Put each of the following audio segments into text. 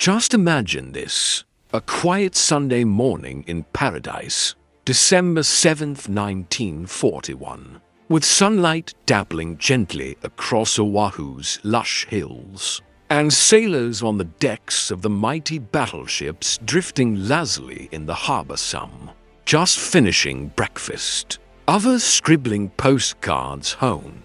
Just imagine this. A quiet Sunday morning in paradise, December 7th, 1941, with sunlight dabbling gently across Oahu's lush hills, and sailors on the decks of the mighty battleships drifting lazily in the harbor sun, just finishing breakfast, others scribbling postcards home,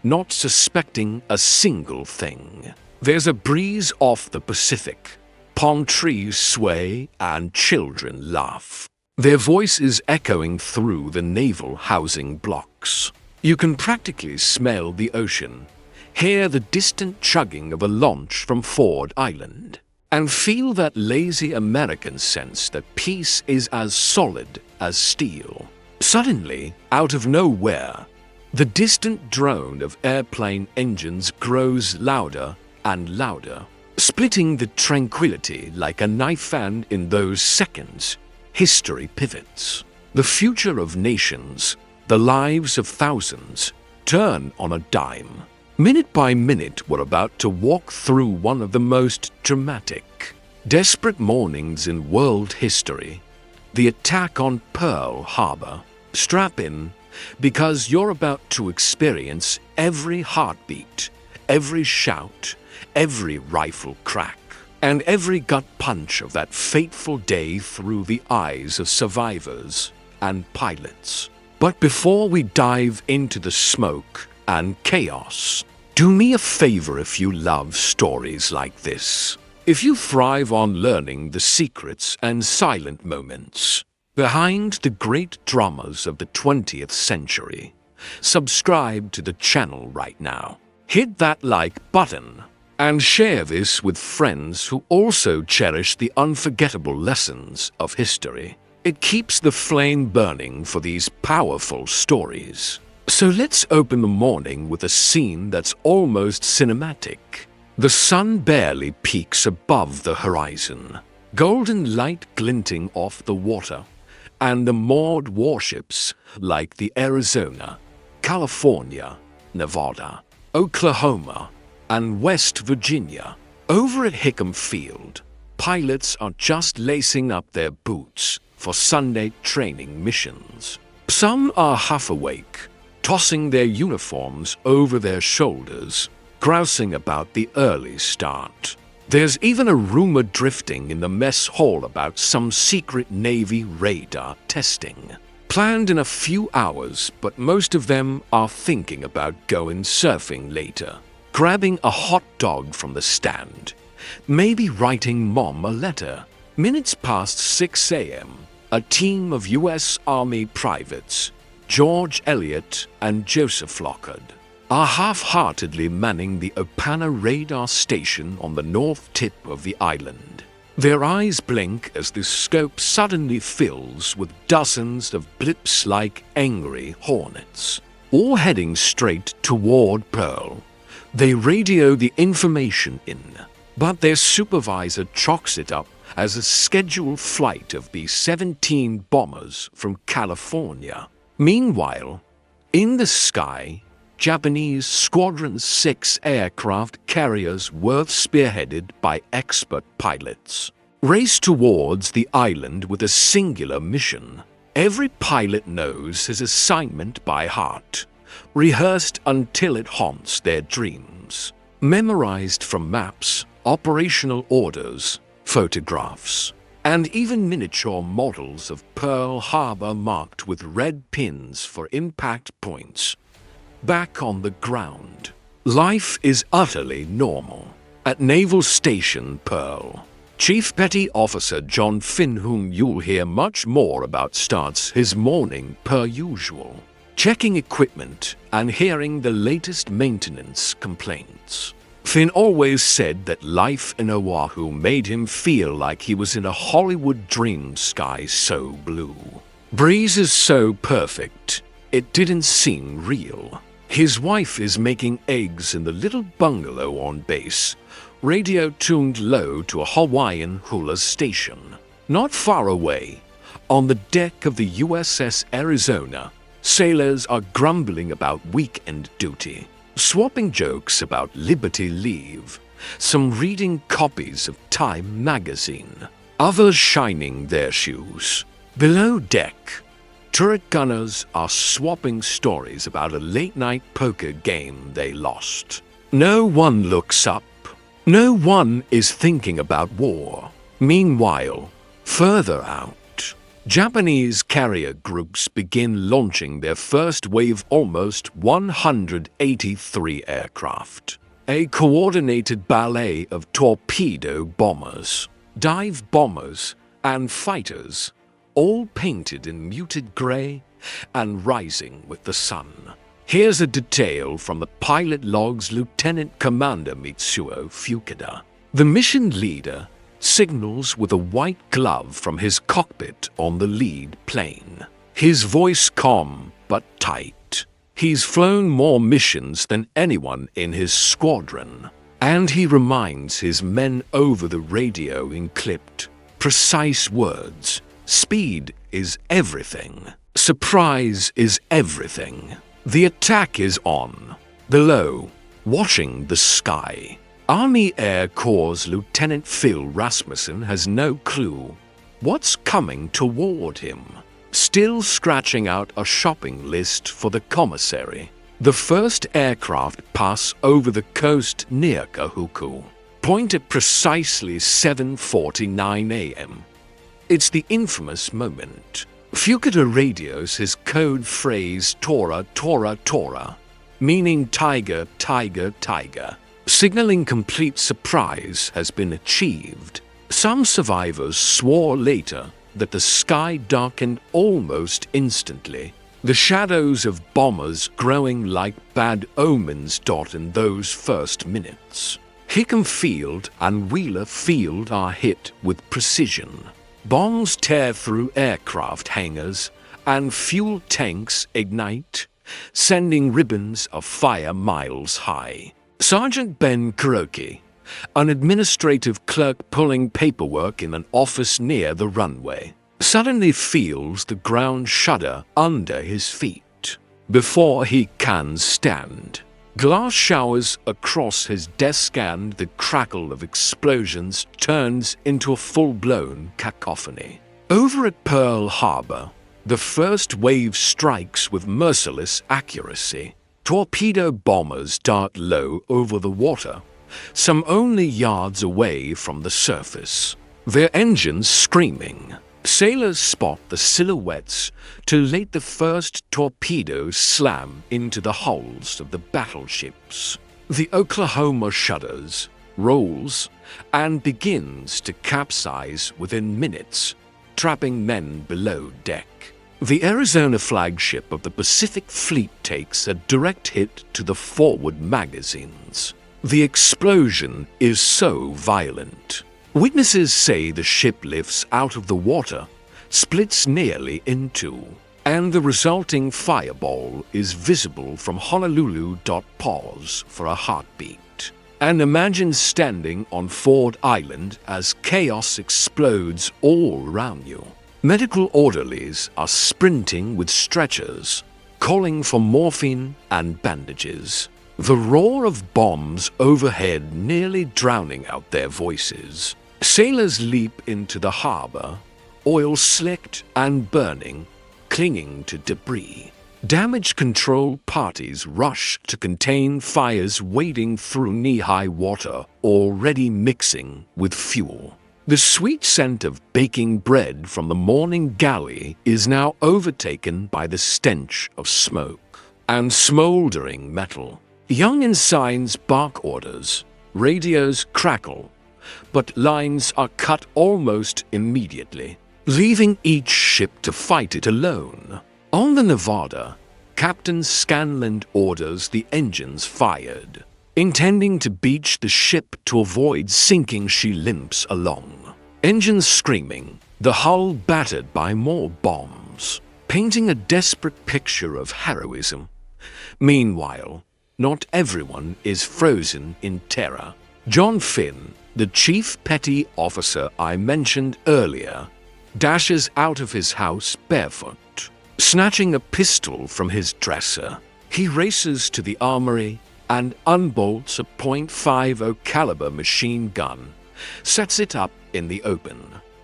not suspecting a single thing. There's a breeze off the Pacific. Palm trees sway and children laugh, their voices echoing through the naval housing blocks. You can practically smell the ocean, hear the distant chugging of a launch from Ford Island, and feel that lazy American sense that peace is as solid as steel. Suddenly, out of nowhere, the distant drone of airplane engines grows louder and louder, splitting the tranquility like a knife, and in those seconds, history pivots. The future of nations, the lives of thousands, turn on a dime. Minute by minute, we're about to walk through one of the most dramatic, desperate mornings in world history. The attack on Pearl Harbor. Strap in, because you're about to experience every heartbeat, every shout, every rifle crack, and every gut punch of that fateful day through the eyes of survivors and pilots. But before we dive into the smoke and chaos, do me a favor if you love stories like this. If you thrive on learning the secrets and silent moments behind the great dramas of the 20th century, subscribe to the channel right now. Hit that like button and share this with friends who also cherish the unforgettable lessons of history. It keeps the flame burning for these powerful stories. So let's open the morning with a scene that's almost cinematic. The sun barely peaks above the horizon, golden light glinting off the water, and the moored warships like the Arizona, California, Nevada, Oklahoma, and West Virginia. Over at Hickam Field, pilots are just lacing up their boots for Sunday training missions. Some are half awake, tossing their uniforms over their shoulders, grousing about the early start. There's even a rumor drifting in the mess hall about some secret Navy radar testing, planned in a few hours, but most of them are thinking about going surfing later, grabbing a hot dog from the stand, maybe writing mom a letter. Minutes past 6 a.m., a team of U.S. Army privates, George Elliott and Joseph Lockard, are half-heartedly manning the Opana radar station on the north tip of the island. Their eyes blink as the scope suddenly fills with dozens of blips like angry hornets, all heading straight toward Pearl. They radio the information in, but their supervisor chalks it up as a scheduled flight of B-17 bombers from California. Meanwhile, in the sky, Japanese Squadron 6 aircraft carriers were spearheaded by expert pilots, race towards the island with a singular mission. Every pilot knows his assignment by heart, rehearsed until it haunts their dreams, memorized from maps, operational orders, photographs, and even miniature models of Pearl Harbor marked with red pins for impact points. Back on the ground, life is utterly normal. At Naval Station Pearl, Chief Petty Officer John Finn, whom you'll hear much more about, starts his morning per usual, checking equipment and hearing the latest maintenance complaints. Finn always said that life in Oahu made him feel like he was in a Hollywood dream sky so blue. Breezes so perfect, it didn't seem real. His wife is making eggs in the little bungalow on base, radio tuned low to a Hawaiian hula station. Not far away, on the deck of the USS Arizona, sailors are grumbling about weekend duty, swapping jokes about Liberty Leave, some reading copies of Time magazine, others shining their shoes. Below deck, turret gunners are swapping stories about a late-night poker game they lost. No one looks up. No one is thinking about war. Meanwhile, further out, Japanese carrier groups begin launching their first wave, almost 183 aircraft. A coordinated ballet of torpedo bombers, dive bombers, and fighters, all painted in muted gray and rising with the sun. Here's a detail from the pilot logs. Lieutenant Commander Mitsuo Fukuda, the mission leader, signals with a white glove from his cockpit on the lead plane. His voice calm but tight. He's flown more missions than anyone in his squadron, and he reminds his men over the radio in clipped, precise words. Speed is everything. Surprise is everything. The attack is on. Below, watching the sky, Army Air Corps Lieutenant Phil Rasmussen has no clue what's coming toward him. Still scratching out a shopping list for the commissary, the first aircraft pass over the coast near Kahuku, point at precisely 7:49 a.m. It's the infamous moment. Fukuda radios his code phrase Tora, Tora, Tora, meaning tiger, tiger, tiger, signaling complete surprise has been achieved. Some survivors swore later that the sky darkened almost instantly, the shadows of bombers growing like bad omens in those first minutes. Hickam Field and Wheeler Field are hit with precision. Bombs tear through aircraft hangars and fuel tanks ignite, sending ribbons of fire miles high. Sergeant Ben Kuroki, an administrative clerk pulling paperwork in an office near the runway, suddenly feels the ground shudder under his feet. Before he can stand, glass showers across his desk and the crackle of explosions turns into a full-blown cacophony. Over at Pearl Harbor, the first wave strikes with merciless accuracy. Torpedo bombers dart low over the water, some only yards away from the surface, their engines screaming. Sailors spot the silhouettes to let the first torpedoes slam into the hulls of the battleships. The Oklahoma shudders, rolls, and begins to capsize within minutes, trapping men below deck. The Arizona flagship of the Pacific Fleet takes a direct hit to the forward magazines. The explosion is so violent. Witnesses say the ship lifts out of the water, splits nearly in two, and the resulting fireball is visible from Honolulu. Pause for a heartbeat. And imagine standing on Ford Island as chaos explodes all around you. Medical orderlies are sprinting with stretchers, calling for morphine and bandages. The roar of bombs overhead nearly drowning out their voices. Sailors leap into the harbor, oil slicked and burning, clinging to debris. Damage control parties rush to contain fires wading through knee-high water, already mixing with fuel. The sweet scent of baking bread from the morning galley is now overtaken by the stench of smoke and smoldering metal. Young ensigns bark orders, radios crackle, but lines are cut almost immediately, leaving each ship to fight it alone. On the Nevada, Captain Scanland orders the engines fired. Intending to beach the ship to avoid sinking, she limps along. Engines screaming, the hull battered by more bombs, painting a desperate picture of heroism. Meanwhile, not everyone is frozen in terror. John Finn, the chief petty officer I mentioned earlier, dashes out of his house barefoot. Snatching a pistol from his dresser, he races to the armory and unbolts a .50 caliber machine gun, sets it up in the open,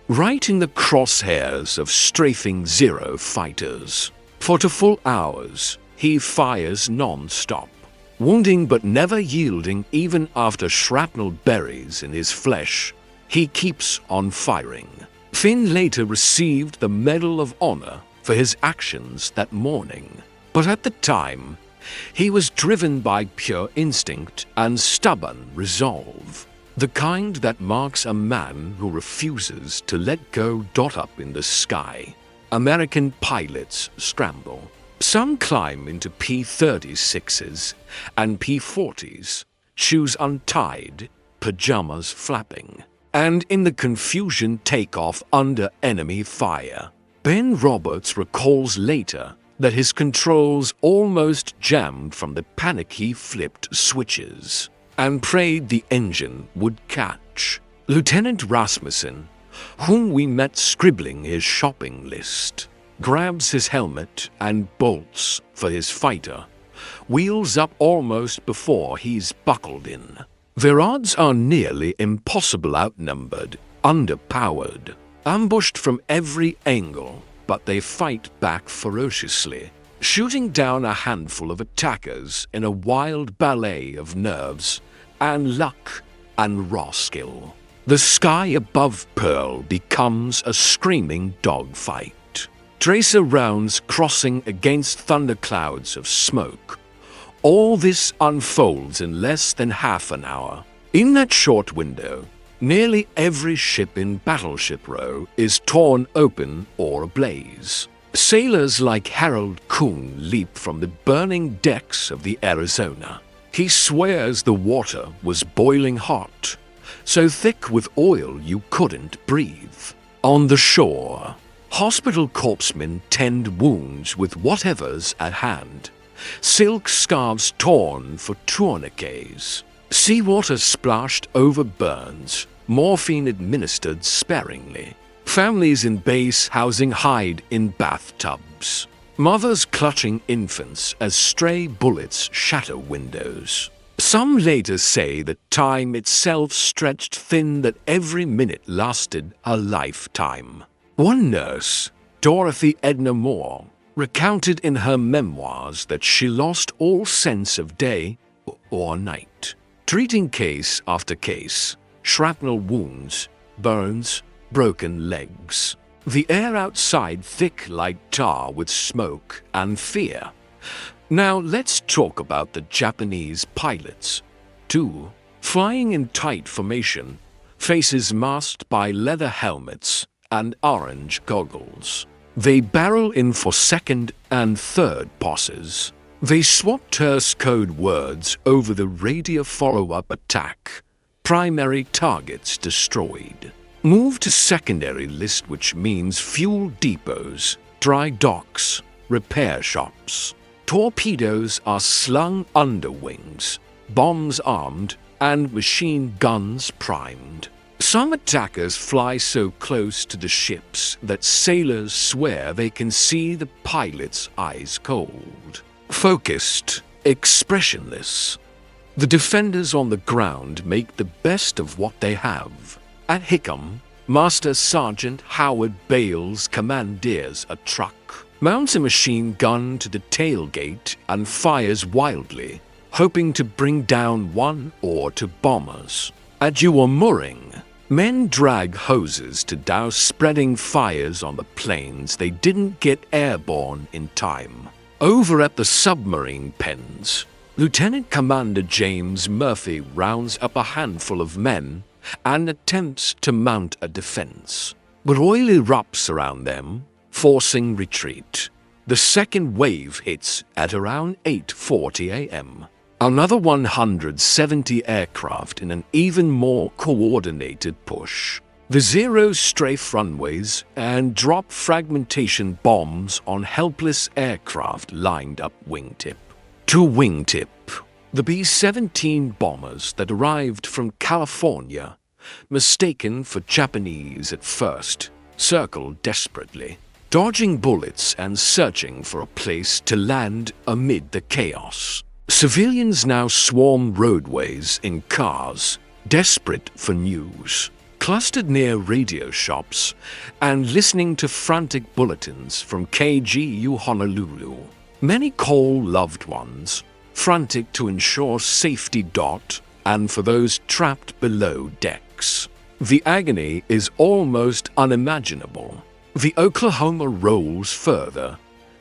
right in the crosshairs of strafing Zero fighters. For 2 full hours, he fires non-stop, wounding but never yielding even after shrapnel buries in his flesh. He keeps on firing. Finn later received the Medal of Honor for his actions that morning, but at the time, he was driven by pure instinct and stubborn resolve, the kind that marks a man who refuses to let go. Up in the sky, American pilots scramble. Some climb into P-36s and P-40s, shoes untied, pajamas flapping, and in the confusion take off under enemy fire. Ben Roberts recalls later that his controls almost jammed from the panic. He flipped switches and prayed the engine would catch. Lieutenant Rasmussen, whom we met scribbling his shopping list, grabs his helmet and bolts for his fighter, wheels up almost before he's buckled in. Their odds are nearly impossible, outnumbered, underpowered, ambushed from every angle, but they fight back ferociously, shooting down a handful of attackers in a wild ballet of nerves and luck and raw skill. The sky above Pearl becomes a screaming dogfight. Tracer rounds crossing against thunderclouds of smoke. All this unfolds in less than half an hour. In that short window, nearly every ship in Battleship Row is torn open or ablaze. Sailors like Harold Kuhn leap from the burning decks of the Arizona. He swears the water was boiling hot, so thick with oil you couldn't breathe. On the shore, hospital corpsmen tend wounds with whatever's at hand. Silk scarves torn for tourniquets. Seawater splashed over burns, morphine administered sparingly. Families in base housing hide in bathtubs. Mothers clutching infants as stray bullets shatter windows. Some later say that time itself stretched thin, that every minute lasted a lifetime. One nurse, Dorothy Edna Moore, recounted in her memoirs that she lost all sense of day or night, treating case after case, shrapnel wounds, burns, broken legs. The air outside thick like tar with smoke and fear. Now let's talk about the Japanese pilots. 2, flying in tight formation, faces masked by leather helmets and orange goggles. They barrel in for second and third passes. They swap terse code words over the radio follow-up attack. Primary targets destroyed. Move to secondary list, which means fuel depots, dry docks, repair shops. Torpedoes are slung under wings, bombs armed, and machine guns primed. Some attackers fly so close to the ships that sailors swear they can see the pilot's eyes cold. Focused, expressionless. The defenders on the ground make the best of what they have. At Hickam, Master Sergeant Howard Bales commandeers a truck, mounts a machine gun to the tailgate, and fires wildly, hoping to bring down 1 or 2 bombers. At Mooring, men drag hoses to douse spreading fires on the planes they didn't get airborne in time. Over at the submarine pens, Lieutenant Commander James Murphy rounds up a handful of men and attempts to mount a defense, but oil erupts around them, forcing retreat. The second wave hits at around 8:40 a.m. Another 170 aircraft in an even more coordinated push. The Zeros strafe runways and drop fragmentation bombs on helpless aircraft lined up wingtip. To wingtip, the B-17 bombers that arrived from California, mistaken for Japanese at first, circled desperately, dodging bullets and searching for a place to land amid the chaos. Civilians now swarm roadways in cars, desperate for news, clustered near radio shops and listening to frantic bulletins from KGU Honolulu. Many call loved ones, frantic to ensure safety. And for those trapped below decks, the agony is almost unimaginable. The Oklahoma rolls further,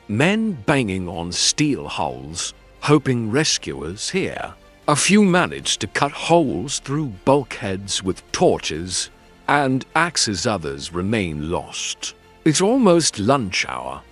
men banging on steel hulls, hoping rescuers hear. A few manage to cut holes through bulkheads with torches and axes, others remain lost. It's almost lunch hour,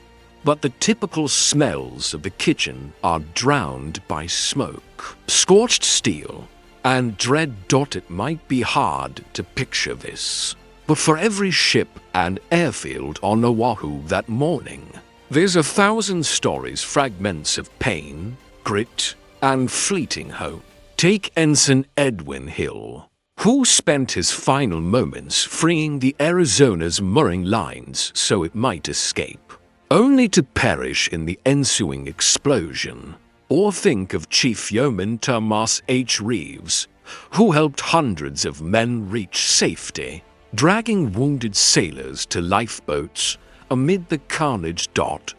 but the typical smells of the kitchen are drowned by smoke, scorched steel, and dread. It might be hard to picture this, but for every ship and airfield on Oahu that morning, there's 1,000 stories, fragments of pain, grit, and fleeting hope. Take Ensign Edwin Hill, who spent his final moments freeing the Arizona's mooring lines so it might escape, only to perish in the ensuing explosion. Or think of Chief Yeoman Thomas H. Reeves, who helped hundreds of men reach safety, dragging wounded sailors to lifeboats amid the carnage.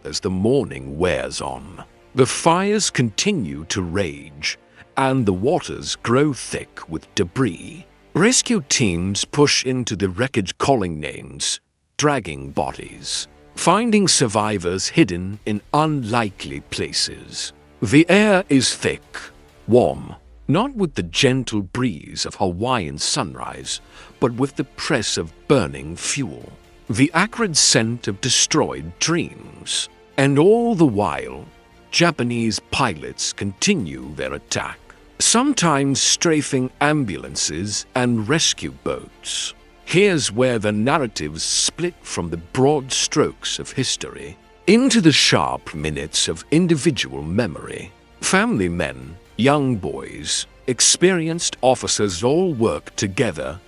As the morning wears on, the fires continue to rage, and the waters grow thick with debris. Rescue teams push into the wreckage, calling names, dragging bodies, finding survivors hidden in unlikely places. The air is thick, warm, not with the gentle breeze of Hawaiian sunrise, but with the press of burning fuel, the acrid scent of destroyed dreams. And all the while, Japanese pilots continue their attack, sometimes strafing ambulances and rescue boats. Here's where the narratives split from the broad strokes of history into the sharp minutes of individual memory. Family men, young boys, experienced officers all work together,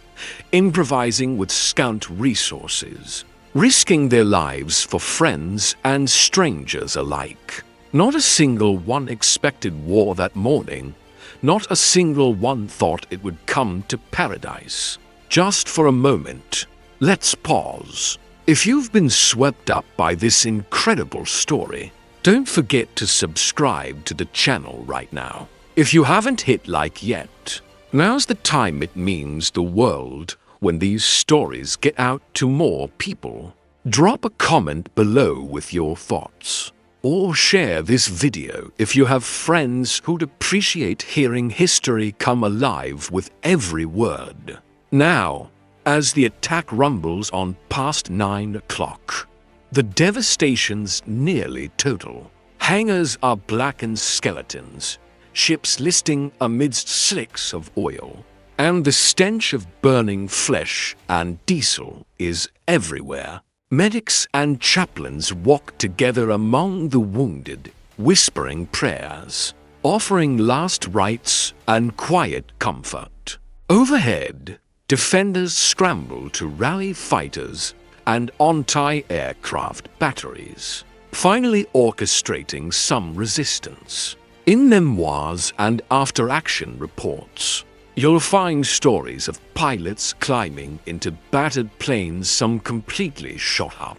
improvising with scant resources, risking their lives for friends and strangers alike. Not a single one expected war that morning. Not a single one thought it would come to paradise. Just for a moment, let's pause. If you've been swept up by this incredible story, don't forget to subscribe to the channel right now. If you haven't hit like yet, now's the time. It means the world when these stories get out to more people. Drop a comment below with your thoughts, or share this video if you have friends who'd appreciate hearing history come alive with every word. Now, as the attack rumbles on past 9 o'clock, the devastation's nearly total. Hangars are blackened skeletons, ships listing amidst slicks of oil, and the stench of burning flesh and diesel is everywhere. Medics and chaplains walk together among the wounded, whispering prayers, offering last rites and quiet comfort. Overhead, defenders scramble to rally fighters and anti-aircraft batteries, finally orchestrating some resistance. In memoirs and after-action reports, you'll find stories of pilots climbing into battered planes, some completely shot up,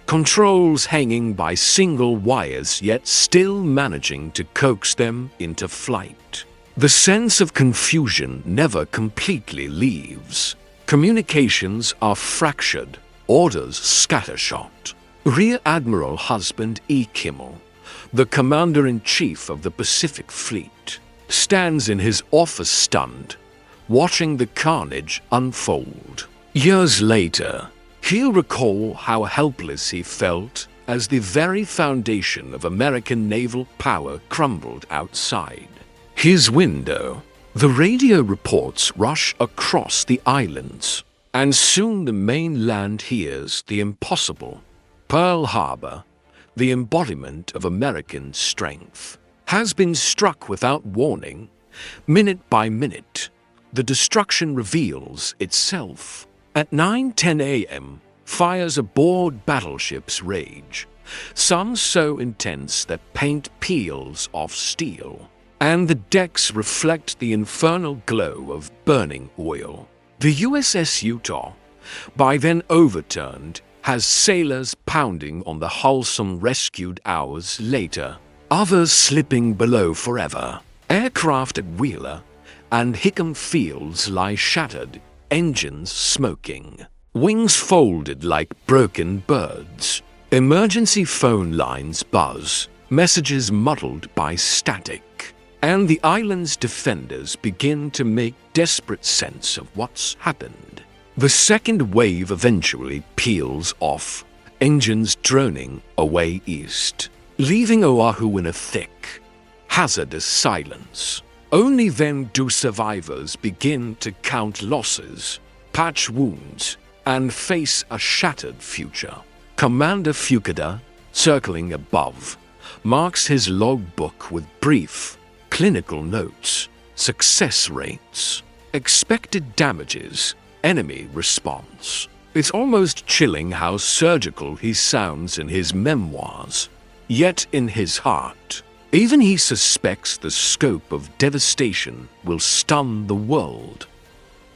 controls hanging by single wires yet still managing to coax them into flight. The sense of confusion never completely leaves. Communications are fractured, orders scattershot. Rear Admiral Husband E. Kimmel, the Commander-in-Chief of the Pacific Fleet, stands in his office stunned, watching the carnage unfold. Years later, he'll recall how helpless he felt as the very foundation of American naval power crumbled outside his window. The radio reports rush across the islands, and soon the mainland hears the impossible. Pearl Harbor, the embodiment of American strength, has been struck without warning. Minute by minute, the destruction reveals itself. At 9:10 a.m., fires aboard battleships rage, some so intense that paint peels off steel. and the decks reflect the infernal glow of burning oil. The USS Utah, by then overturned, has sailors pounding on the hull some rescued hours later, others slipping below forever. Aircraft at Wheeler and Hickam Fields lie shattered, engines smoking, wings folded like broken birds. Emergency phone lines buzz, messages muddled by static, and the island's defenders begin to make desperate sense of what's happened. The second wave eventually peels off, engines droning away east, leaving Oahu in a thick, hazardous silence. Only then do survivors begin to count losses, patch wounds, and face a shattered future. Commander Fukuda, circling above, marks his logbook with brief, clinical notes, success rates, expected damages, enemy response. It's almost chilling how surgical he sounds in his memoirs. Yet in his heart, even he suspects the scope of devastation will stun the world.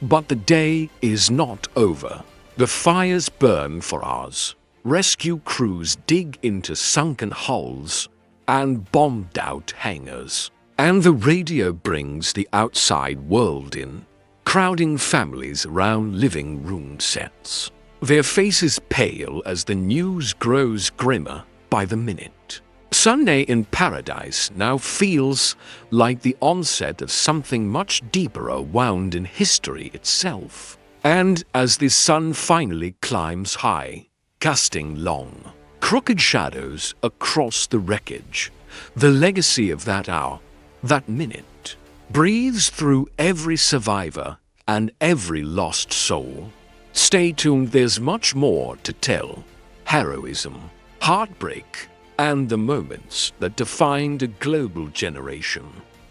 But the day is not over. The fires burn for hours. Rescue crews dig into sunken hulls and bombed-out hangars. And the radio brings the outside world in, crowding families around living room sets. Their faces pale as the news grows grimmer by the minute. Sunday in Paradise now feels like the onset of something much deeper wound in history itself. And as the sun finally climbs high, casting long, crooked shadows across the wreckage, the legacy of that hour, that minute, breathes through every survivor and every lost soul. Stay tuned, there's much more to tell. Heroism, heartbreak, and the moments that defined a global generation.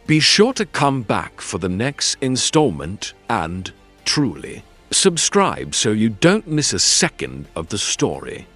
Be sure to come back for the next installment and, truly, subscribe so you don't miss a second of the story.